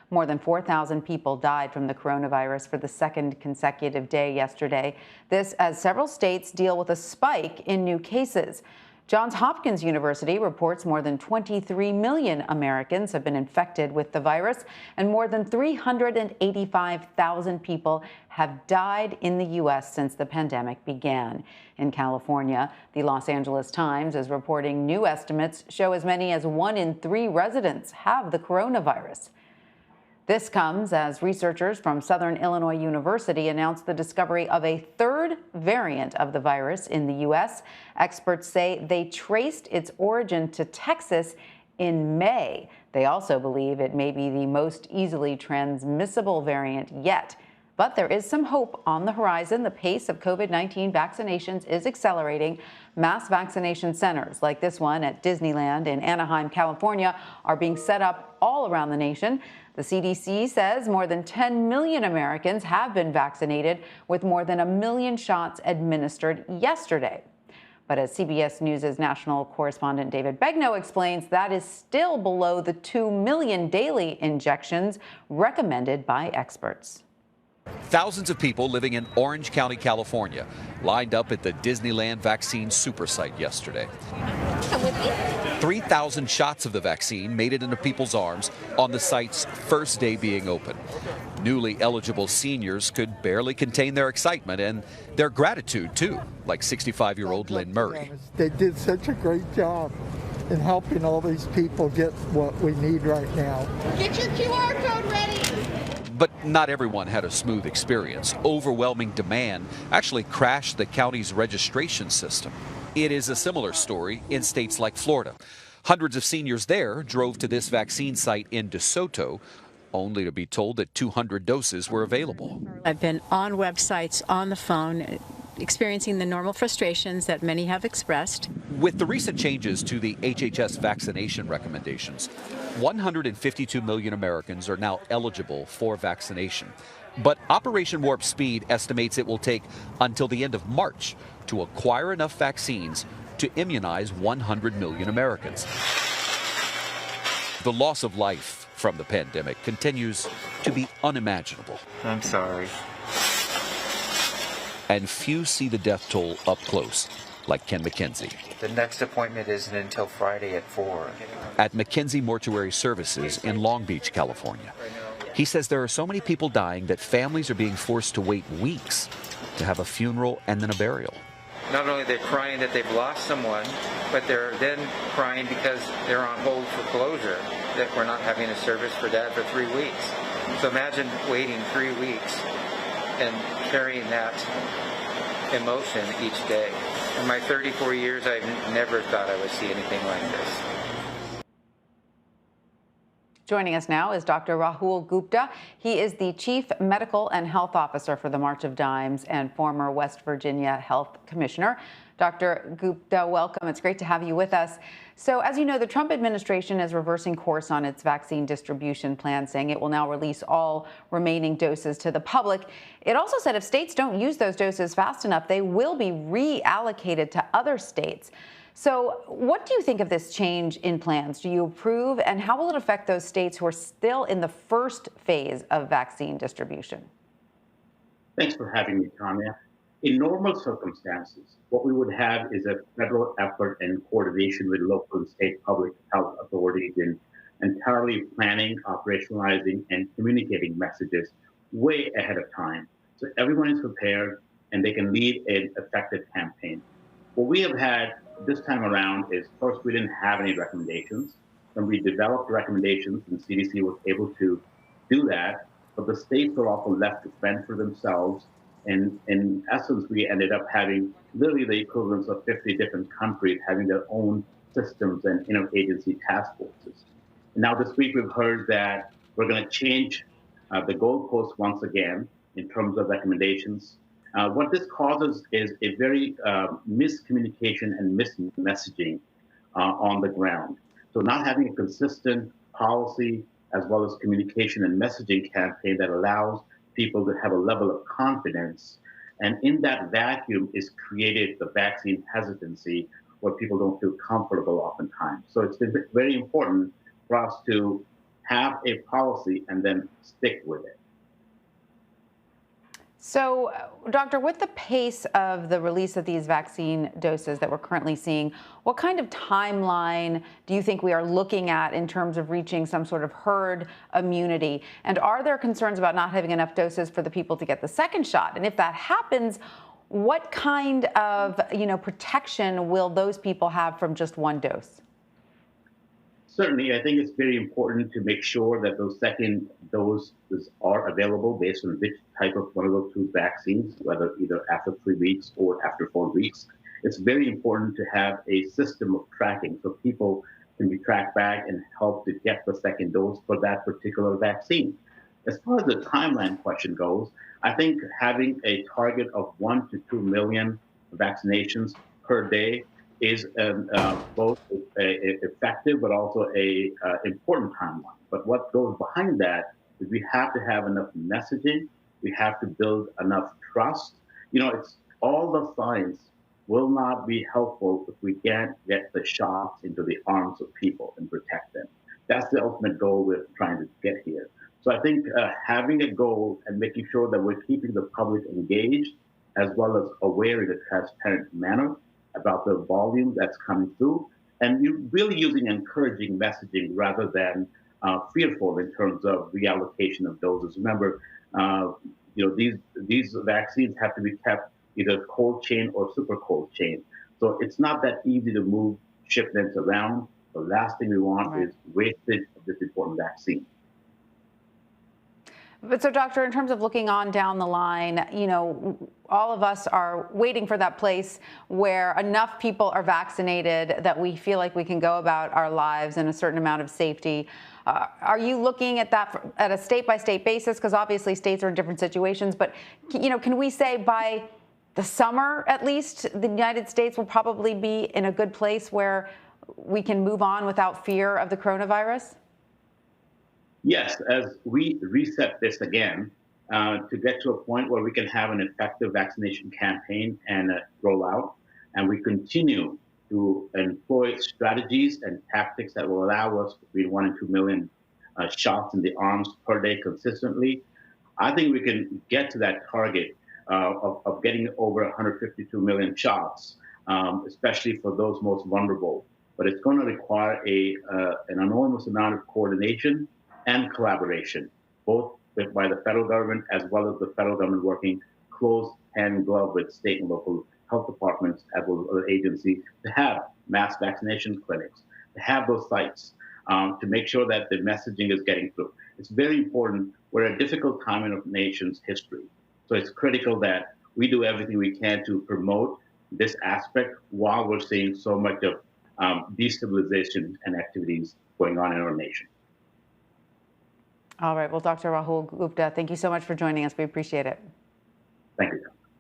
More than 4,000 people died from the coronavirus for the second consecutive day yesterday. This as several states deal with a spike in new cases. Johns Hopkins University reports more than 23 million Americans have been infected with the virus, and more than 385,000 people have died in the U.S. since the pandemic began. In California, the Los Angeles Times is reporting new estimates show as many as 1 in 3 residents have the coronavirus. This comes as researchers from Southern Illinois University announced the discovery of a third variant of the virus in the U.S. Experts say they traced its origin to Texas in May. They also believe it may be the most easily transmissible variant yet. But there is some hope on the horizon. The pace of COVID-19 vaccinations is accelerating. Mass vaccination centers like this one at Disneyland in Anaheim, California, are being set up all around the nation. The CDC says more than 10 million Americans have been vaccinated, with more than 1 million shots administered yesterday. But as CBS News' national correspondent David Begnaud explains, that is still below the 2 million daily injections recommended by experts. Thousands of people living in Orange County, California, lined up at the Disneyland vaccine super site yesterday. Come with me. 3,000 shots of the vaccine made it into people's arms on the site's first day being open. Newly eligible seniors could barely contain their excitement and their gratitude, too, like 65-year-old Lynn Murray. They did such a great job in helping all these people get what we need right now. Get your QR code ready. But not everyone had a smooth experience. Overwhelming demand actually crashed the county's registration system. It is a similar story in states like Florida. Hundreds of seniors there drove to this vaccine site in DeSoto, only to be told that 200 doses were available. I've been on websites, on the phone, experiencing the normal frustrations that many have expressed. With the recent changes to the HHS vaccination recommendations, 152 million Americans are now eligible for vaccination. But Operation Warp Speed estimates it will take until the end of March to acquire enough vaccines to immunize 100 million Americans. The loss of life from the pandemic continues to be unimaginable. I'm sorry. And few see the death toll up close, like Ken McKenzie. The next appointment isn't until Friday at 4. At McKenzie Mortuary Services in Long Beach, California. He says there are so many people dying that families are being forced to wait weeks to have a funeral and then a burial. Not only they're crying that they've lost someone, but they're then crying because they're on hold for closure, that we're not having a service for Dad for 3 weeks. So imagine waiting 3 weeks and carrying that emotion each day. In my 34 years, I've never thought I would see anything like this. Joining us now is Dr. Rahul Gupta. He is the Chief Medical and Health Officer for the March of Dimes and former West Virginia Health Commissioner. Dr. Gupta, welcome. It's great to have you with us. So, as you know, the Trump administration is reversing course on its vaccine distribution plan, saying it will now release all remaining doses to the public. It also said if states don't use those doses fast enough, they will be reallocated to other states. So what do you think of this change in plans? Do you approve? And how will it affect those states who are still in the first phase of vaccine distribution? Thanks for having me, Tanya. In normal circumstances, what we would have is a federal effort and coordination with local and state public health authorities in entirely planning, operationalizing, and communicating messages way ahead of time. So everyone is prepared and they can lead an effective campaign. What we have had this time around is, first, we didn't have any recommendations. When we developed recommendations, and CDC was able to do that, but the states were often left to fend for themselves. And in essence, we ended up having literally the equivalence of 50 different countries having their own systems and interagency task forces. And now this week, we've heard that we're going to change the goalposts once again in terms of recommendations. What this causes is a very miscommunication and mismessaging on the ground. So not having a consistent policy as well as communication and messaging campaign that allows people to have a level of confidence. And in that vacuum is created the vaccine hesitancy where people don't feel comfortable oftentimes. So it's very important for us to have a policy and then stick with it. So, Doctor, with the pace of the release of these vaccine doses that we're currently seeing, what kind of timeline do you think we are looking at in terms of reaching some sort of herd immunity? And are there concerns about not having enough doses for the people to get the second shot? And if that happens, what kind of, protection will those people have from just one dose? Certainly, I think it's very important to make sure that those second doses are available based on which type of one of those two vaccines, whether either after 3 weeks or after 4 weeks. It's very important to have a system of tracking so people can be tracked back and help to get the second dose for that particular vaccine. As far as the timeline question goes, I think having a target of 1 to 2 million vaccinations per day is both effective but also a important timeline. But what goes behind that is we have to have enough messaging. We have to build enough trust. It's all the science will not be helpful if we can't get the shots into the arms of people and protect them. That's the ultimate goal we're trying to get here. So I think having a goal and making sure that we're keeping the public engaged as well as aware in a transparent manner about the volume that's coming through, and you're really using encouraging messaging rather than fearful in terms of reallocation of doses. Remember, these vaccines have to be kept either cold chain or super cold chain. So it's not that easy to move shipments around. The last thing we want is wastage of this important vaccine. But so, Doctor, in terms of looking on down the line, all of us are waiting for that place where enough people are vaccinated that we feel like we can go about our lives in a certain amount of safety. Are you looking at that at a state-by-state basis? Because obviously states are in different situations. But, can we say by the summer, at least, the United States will probably be in a good place where we can move on without fear of the coronavirus? Yes, as we reset this again to get to a point where we can have an effective vaccination campaign and roll out, and we continue to employ strategies and tactics that will allow us between 1 and 2 million shots in the arms per day consistently, I think we can get to that target of getting over 152 million shots, especially for those most vulnerable. But it's going to require an enormous amount of coordination and collaboration, both by the federal government as well as the federal government working close hand in glove with state and local health departments as well as other agencies to have mass vaccination clinics, to have those sites, to make sure that the messaging is getting through. It's very important. We're at a difficult time in our nation's history. So it's critical that we do everything we can to promote this aspect while we're seeing so much of destabilization and activities going on in our nation. All right. Well, Dr. Rahul Gupta, thank you so much for joining us. We appreciate it. Thank you.